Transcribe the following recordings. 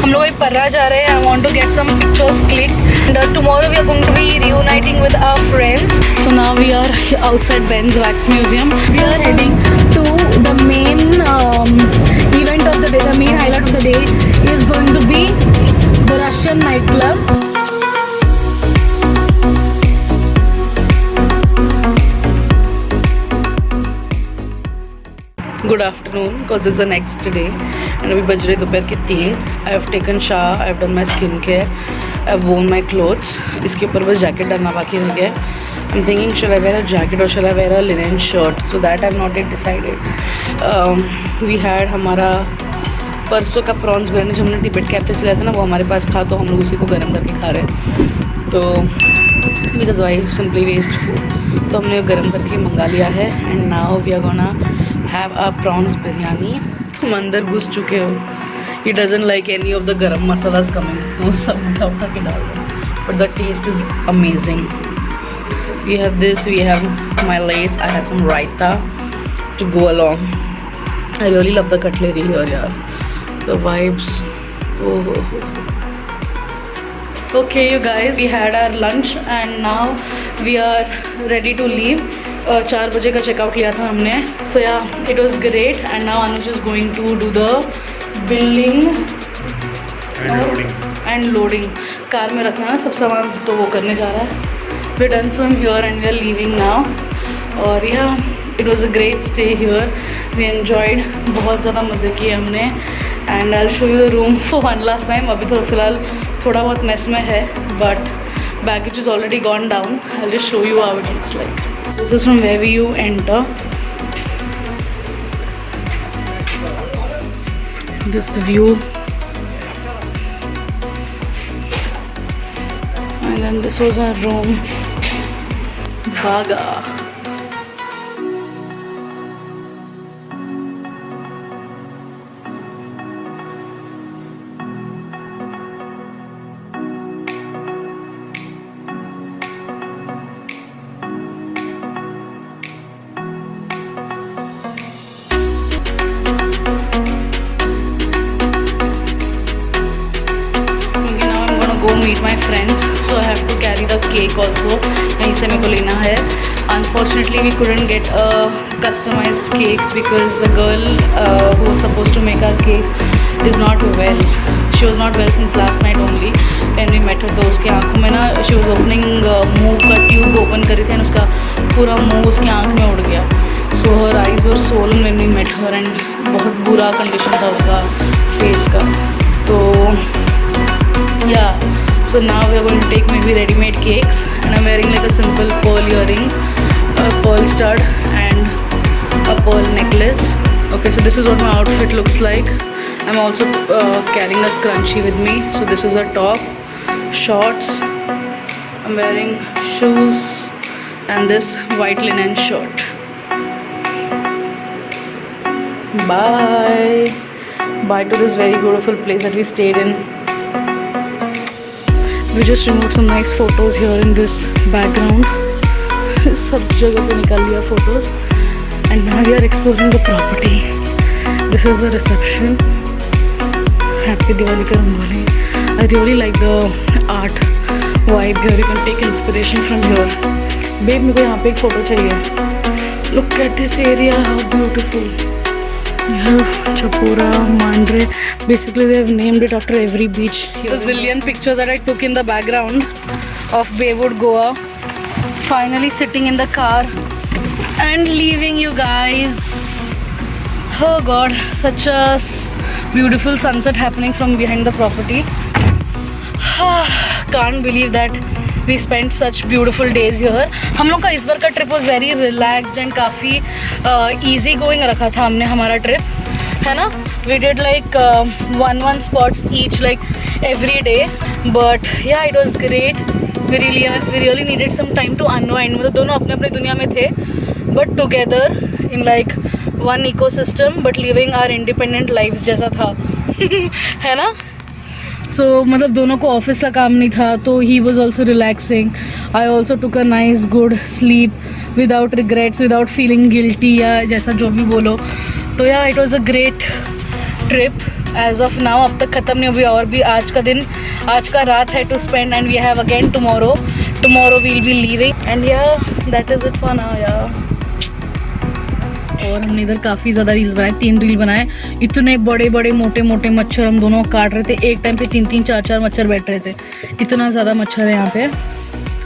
हम लोग अभी पर्रा जा रहे हैं. I want to get some pictures clicked. And tomorrow we are going to be reuniting with our friends. So now we are outside Ben's Wax Museum. We are heading to the main event of the day. The main highlight of the day is going to be the Russian nightclub. Good afternoon, because it's the next day and अभी बज रहे दोपहर के 3. I have taken shower, I have done my skin care, I have worn my clothes. इसके ऊपर बस jacket डालना बाकी रह गया. I'm thinking should I wear a jacket or should I wear a linen shirt? So that I've not yet decided. We had हमारा परसों का प्रॉन्स बिरयानी जो हमने टिबेट कैफे से लाया था ना, वो हमारे पास था, तो हम लोग उसी को गर्म करके खा रहे हैं. तो because why simply waste food, तो हमने गर्म करके मंगा लिया है. And now we are gonna have a prawns biryani. हम अंदर घुस चुके हो. He doesn't like any of the garam masalas coming, तो सब उठा उठा के डाल दो. But the taste is amazing. We have this, we have my less, I have some raita to go along. I really love the cutlery here यार. The vibes. Okay you guys, we had our lunch and now we are ready to leave. 4 बजे का checkout लिया था हमने. So yeah, it was great and now Anuj is going to do the billing and loading. Car में रखना है सब सामान, तो वो करने जा रहा है. We're done from here and we are leaving now. और yeah, it was a great stay here. We enjoyed, बहुत ज़्यादा मज़े किए हमने. And I'll show you the room for one last time. अभी तो फ़िलहाल थोड़ा बहुत मेस में है, but baggage is already gone down. I'll just show you how it looks like. This is from where you enter. This view. And then this was our room. Bhaga. Meet my friends, so I have to carry the cake also. यहीं से मेरे को लेना है. Unfortunately, we couldn't get a customized cake because the girl who was supposed to make our cake is not well. She was not well since last night only. When we met her, तो उसकी आँखों में ना, she was opening मुँह का tube open करी थी and उसका पूरा मुँह उसकी आँख में उड़ गया. So her eyes were swollen when we met her and बहुत बुरा कंडीशन था उसका फेस का. तो yeah. So now we are going to take maybe ready-made cakes, and I'm wearing like a simple pearl earring, a pearl stud and a pearl necklace. Okay, so this is what my outfit looks like. I'm also carrying a scrunchie with me. So this is a top, shorts. I'm wearing shoes and this white linen shirt. Bye. Bye to this very beautiful place that we stayed in. We just removed some nice photos here in this background. सब जगह पे निकाल लिया photos. And now we are exploring the property. This is the reception. Happy Diwali ka rangoli. I really like the art vibe here. You can take inspiration from here. Babe, मेरे को यहाँ पे एक photo चाहिए. Look at this area, how beautiful. We have Chapora, Mandre. Basically, they have named it after every beach. The zillion pictures that I took in the background of Baywood, Goa. Finally sitting in the car and leaving you guys. Oh God, such a beautiful sunset happening from behind the property. Can't believe that we spent such beautiful days here. हम लोग का इस बार का trip was very relaxed and काफ़ी easy going रखा था हमने हमारा ट्रिप, है ना. We did like one spots each like every day, but yeah, it was great. We really needed some time to unwind. मतलब दोनों अपने अपने दुनिया में थे, but together in like one ecosystem, but living our independent lives जैसा था. है ना. So मतलब दोनों को ऑफिस का काम नहीं था, तो he was also relaxing. I also took a nice good sleep without regrets, without feeling guilty या जैसा जो भी बोलो. तो yeah, it was a great trip. As of now अब तक ख़त्म नहीं हुई, और भी आज का दिन, आज का रात है to spend, and we have again tomorrow will be leaving, and yeah that is it for now yeah. और हमने इधर काफ़ी ज़्यादा रील्स बनाए, 3 रील बनाए। इतने बड़े बड़े मोटे मोटे मच्छर हम दोनों काट रहे थे, एक टाइम पे 3-3 4-4 मच्छर बैठ रहे थे। इतना ज़्यादा मच्छर है यहाँ पे,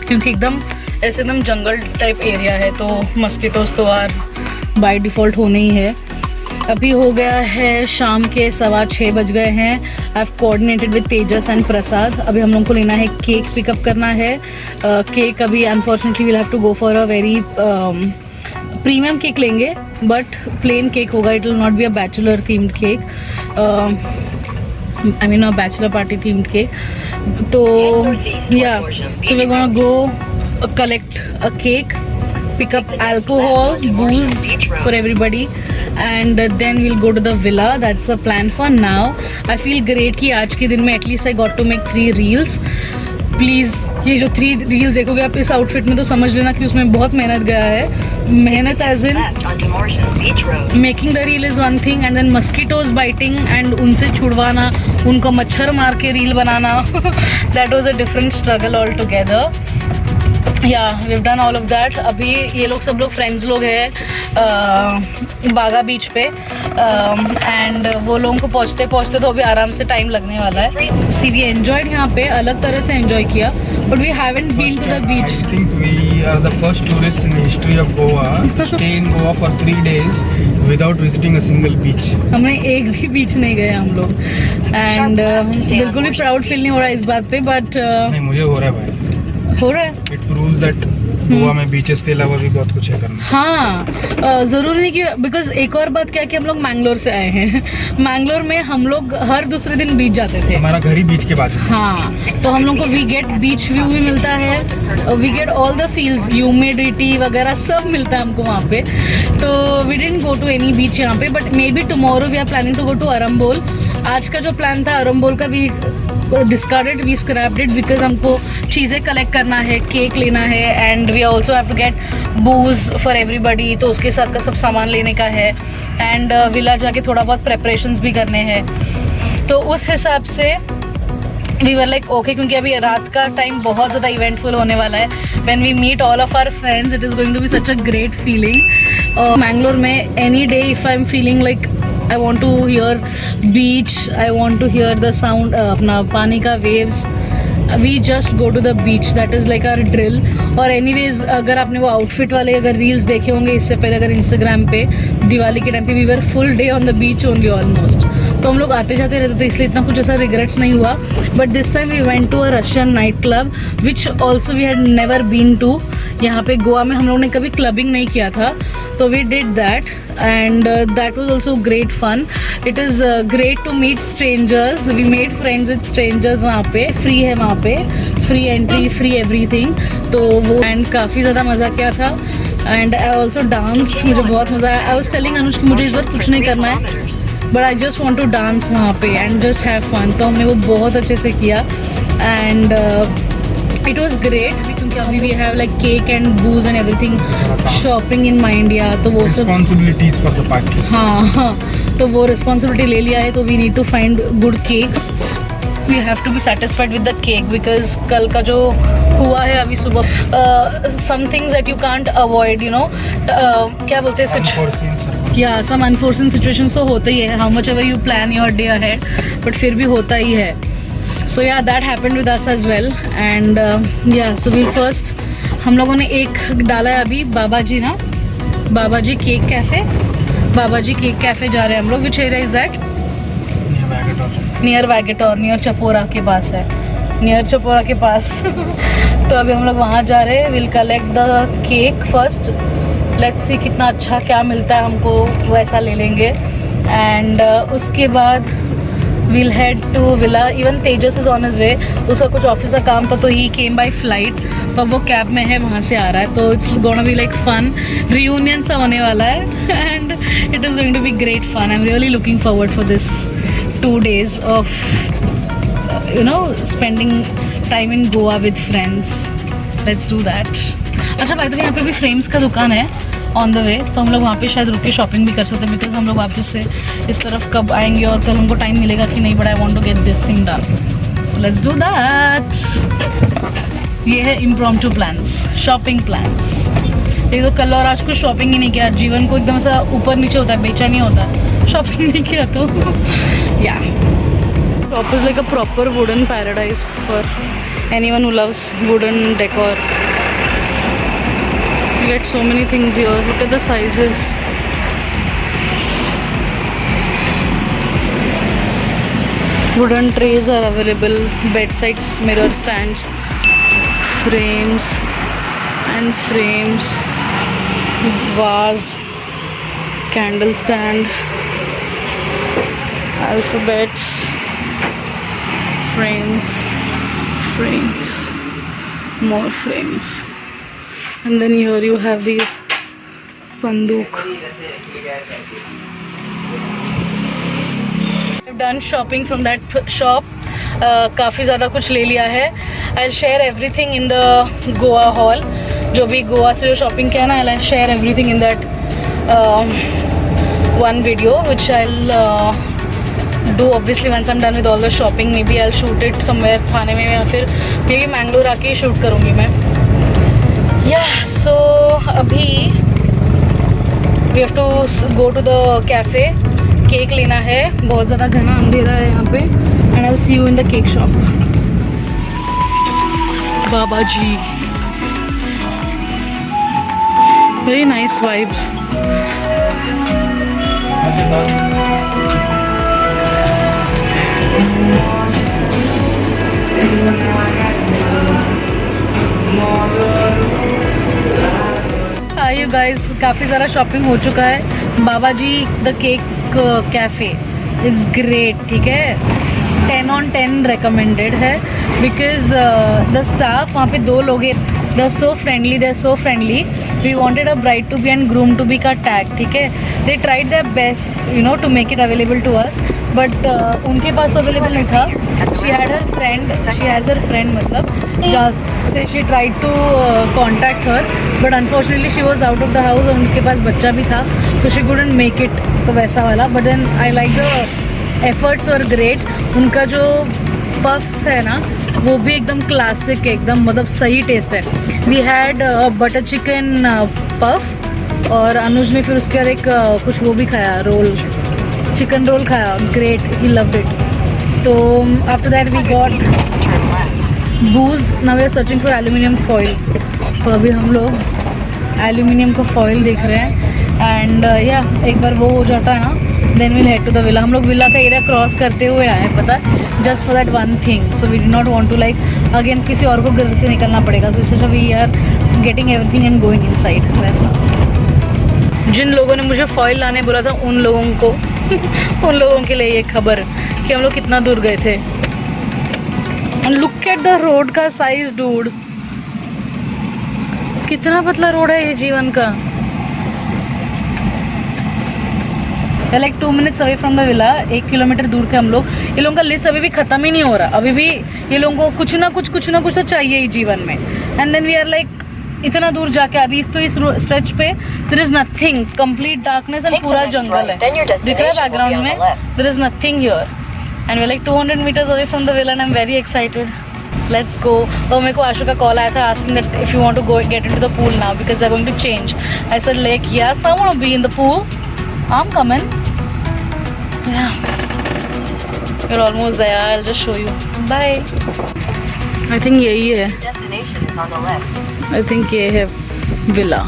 क्योंकि एकदम ऐसे एकदम जंगल टाइप एरिया है, तो मस्कीटोज तो आर बाय डिफ़ॉल्ट होने ही है। अभी हो गया है शाम के 6:15 बज गए हैं। I have coordinated with Tejas and Prasad. अभी हम लोग को लेना है केक, पिकअप करना है केक। अभी unfortunately will have to go for a very premium cake लेंगे, बट प्लेन केक होगा, it will not be a bachelor themed cake, I mean a bachelor party themed cake. तो yeah so we gonna go collect a cake, pick up alcohol, booze for everybody, and then we'll go to the villa. That's the plan for now. I feel great कि आज के दिन में at least I got to make 3 reels. Please ये जो 3 reels देखोगे आप इस आउटफिट में, तो समझ लेना कि उसमें बहुत मेहनत गया है। मेहनत as in making the reel is one thing, and then mosquitoes biting and उनसे छुड़वाना, उनको मच्छर मार के रील बनाना, that was a different struggle all together. Yeah we have done all of that. अभी ये लोग सब लोग फ्रेंड्स लोग हैं बागा बीच पे, एंड वो लोगों को पहुँचते पहुँचते तो अभी आराम से टाइम लगने वाला है। सी वी एंजॉयड यहाँ पे, अलग तरह से एंजॉय किया, but we haven't been to the beach. I think we are the first tourists in the history of Goa to stay in Goa for 3 days without visiting a single beach. हमने एक भी बीच नहीं गए हम लोग, and बिल्कुल भी proud feel नहीं हो रहा है इस बात पे, बट नहीं, मुझे हो रहा है भाई, हो रहा है। इट प्रूव्स दैट गोवा में बीचेस के अलावा भी बहुत कुछ है करना। हाँ, ज़रूरी नहीं कि, बिकॉज एक और बात क्या है कि हम लोग मैंगलोर से आए हैं। मैंगलोर में हम लोग हर दूसरे दिन बीच जाते थे, हमारा घर ही बीच के बाद है। हाँ, तो हम लोग को वी गेट बीच व्यू भी मिलता है, we get all the feels, humidity वगैरह सब मिलता है हमको वहाँ पे। तो we didn't go to any beach यहाँ पे, but maybe tomorrow we are planning to go to Arambol. आज का जो प्लान था अरम्बोल का, we discarded, we scrapped it, because हमको चीज़ें कलेक्ट करना है, केक लेना है, and we also have to get booze for everybody, तो उसके साथ का सब सामान लेने का है, एंड विला जाके थोड़ा बहुत प्रेपरेशंस भी करने हैं। तो उस हिसाब से वी वर लाइक ओके, क्योंकि अभी रात का टाइम बहुत ज़्यादा इवेंटफुल होने वाला है। When we meet all of our friends, it is going to be such a great feeling. Mangalore में any day if I am feeling like I want to hear beach, I want to hear the sound अपना पानी का waves, we just go to the beach, that is like our drill. और anyways अगर आपने वो outfit वाले अगर reels देखे होंगे इससे पहले, अगर Instagram पे दिवाली के टाइम पे, we were full day on the beach only almost, तो हम लोग आते जाते रहते थे, इसलिए इतना कुछ ऐसा रिग्रेट्स नहीं हुआ। But this time we went to a Russian nightclub which also we had never been to. यहाँ पे गोवा में हम लोग ने कभी क्लबिंग नहीं किया था, तो we did that, and that was also great fun. It is great to meet strangers, we made friends with strangers. वहाँ पे फ्री है, वहाँ पे फ्री एंट्री, फ्री एवरीथिंग, तो वो, एंड काफ़ी ज़्यादा मज़ा किया था। एंड आई ऑल्सो डांस, मुझे बहुत मज़ा आया। आई वॉज टेलिंग अनुष कि मुझे इस बार कुछ नहीं करना है, but I just want to dance वहाँ पे एंड जस्ट हैव फन। तो हमने वो बहुत अच्छे से किया, एंड इट वॉज ग्रेट, क्योंकि अभी we have like cake and booze and everything, shopping in mind, yeah तो वो सब रिस्पॉन्सिबिलिटीज फॉर द पार्टी। हाँ, तो वो रिस्पॉन्सिबिलिटी ले लिया है, तो we need to find good cakes. We have to be satisfied with the cake, because कल का जो हुआ है अभी सुबह, some things that you can't avoid, you know, क्या बोलते हैं, या सम अनफोर्सिन सिचुएशंस तो होता ही है, how much ever you plan your day ahead, but फिर भी होता ही है। So yeah that happened with us as well, and yeah so we first हम लोगों ने एक डाला है अभी बाबा जी ना, Baba ji cake cafe, Baba ji cake cafe जा रहे हैं हम लोग। Which area is that? Near Vagator, near Chapora के पास है, नियर चपोरा के पास। तो अभी हम लोग वहाँ जा रहे हैं। Will collect the cake first, let's see कितना अच्छा क्या मिलता है हमको, वैसा ले लेंगे, एंड उसके बाद we'll head to villa. Even Tejas is on his way, उसका कुछ ऑफिस का काम था, तो ही केम बाय फ्लाइट, तो अब वो कैब में है, वहाँ से आ रहा है। तो it's gonna be like fun, reunion सा होने वाला है, and it is going to be great fun. I am really looking forward for this 2 days of spending time in Goa with friends. Let's do that. अच्छा, by the way यहाँ पे भी frames का दुकान है, ऑन द वे, तो हम लोग वहाँ पे शायद रुक के शॉपिंग भी कर सकते हैं, बिकॉज हम लोग वापस से इस तरफ कब आएंगे और कल हमको टाइम मिलेगा कि नहीं, but I want to get this thing done, so let's do that. ये है इम्प्रॉम्प्टू प्लान्स, शॉपिंग प्लान्स। एक तो कल और आज कुछ शॉपिंग ही नहीं किया, जीवन को एकदम ऐसा ऊपर नीचे होता है, बेचैनी होता है, शॉपिंग नहीं किया तो या shop is like a proper wooden paradise for anyone who loves wooden decor. You get so many things here. Look at the sizes. Wooden trays are available, bedside mirror stands, frames and frames, vase, candle stand, alphabets, frames, more frames, and then here you have these sanduk. I've done shopping from that shop. काफ़ी ज़्यादा कुछ ले लिया है. I'll share everything in the Goa haul. जो भी गोवा से जो शॉपिंग किया ना, I'll share everything in that one video which I'll do obviously once I'm done with all the shopping. Maybe I'll shoot it somewhere थाने में, या फिर maybe Mangalore आके शूट करूँगी मैं. So अभी we have to go to the cafe. Cake लेना है, बहुत ज़्यादा घना अंधेरा है यहाँ पे, and I'll see you in the cake shop. Baba ji, very nice vibes. You guys, काफ़ी ज़्यादा शॉपिंग हो चुका है. Baba ji the cake cafe is great, ठीक है, 10 on 10 recommended है, बिकॉज द स्टाफ वहाँ पे 2 लोग हैं, they are so friendly. We wanted a bride to be and groom to be का टैग, ठीक है. They tried their best you know to make it available to us, but उनके पास तो अवेलेबल नहीं था. शी हैज़ हर फ्रेंड मतलब जहाँ से she tried to contact her, but unfortunately she was out of the house और उनके पास बच्चा भी था, so she couldn't make it, तो वैसा वाला. But then I like the efforts were great. उनका जो पफ्स है ना, वो भी एकदम क्लासिक है, एकदम मतलब सही टेस्ट है. We had butter chicken puff, और अनुज ने फिर उसके बाद एक कुछ वो भी खाया, रोल, चिकन रोल खाया. Great, he loved it. तो after that we got booze. Now we are searching for aluminium foil. तो अभी हम लोग एल्यूमिनियम का फॉइल देख रहे हैं, एंड या एक बार वो हो जाता है ना, then we'll head to the villa. हम लोग विला का एरिया क्रॉस करते हुए आए हैं, पता है, just for that one thing. So we do not want to like again किसी और को घर से निकलना पड़ेगा. सो इससे we are getting everything and going inside. वैसा जिन लोगों ने मुझे फॉइल लाने बोला था, उन लोगों को उन लोगों के लिए ये खबर कि हम लोग कितना दूर गए थे. लुक एट द रोड का साइज डूड, कितना पतला रोड है ये जीवन का. Like 2 minutes away from the villa. 1 kilometre दूर थे हम लोग. ये लोगों का लिस्ट अभी भी ख़त्म ही नहीं हो रहा. अभी भी ये लोगों को कुछ ना कुछ तो चाहिए ही जीवन में. And then we are like इतना दूर जाके अभी तो इस स्ट्रेच पे there is nothing, complete darkness and पूरा जंगल है. दिख रहा है बैकग्राउंड में, there is nothing here, and we are like 200 meters away from the villa, and I am very excited. Let's go. और मेरे को आशु का कॉल आया था asking that if you want to go get into the pool now because they are going to change. I said like yes, I want to be in the pool, I am coming. Yeah, we're almost there. I'll just show you. Bye. I think यही है. Destination is on the left. I think ये है villa.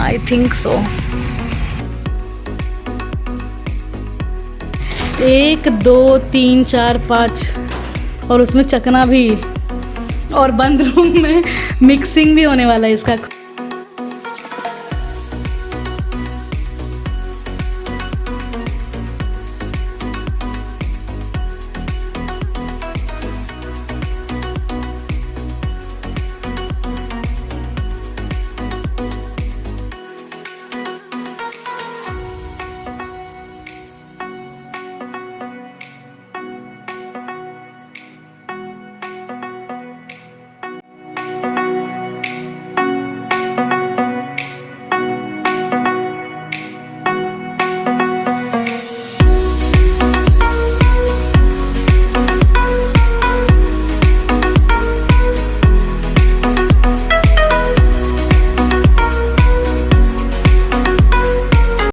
I think so. 1 2 3 4 5 और उसमें चकना भी, और बंद रूम में मिक्सिंग भी होने वाला है इसका.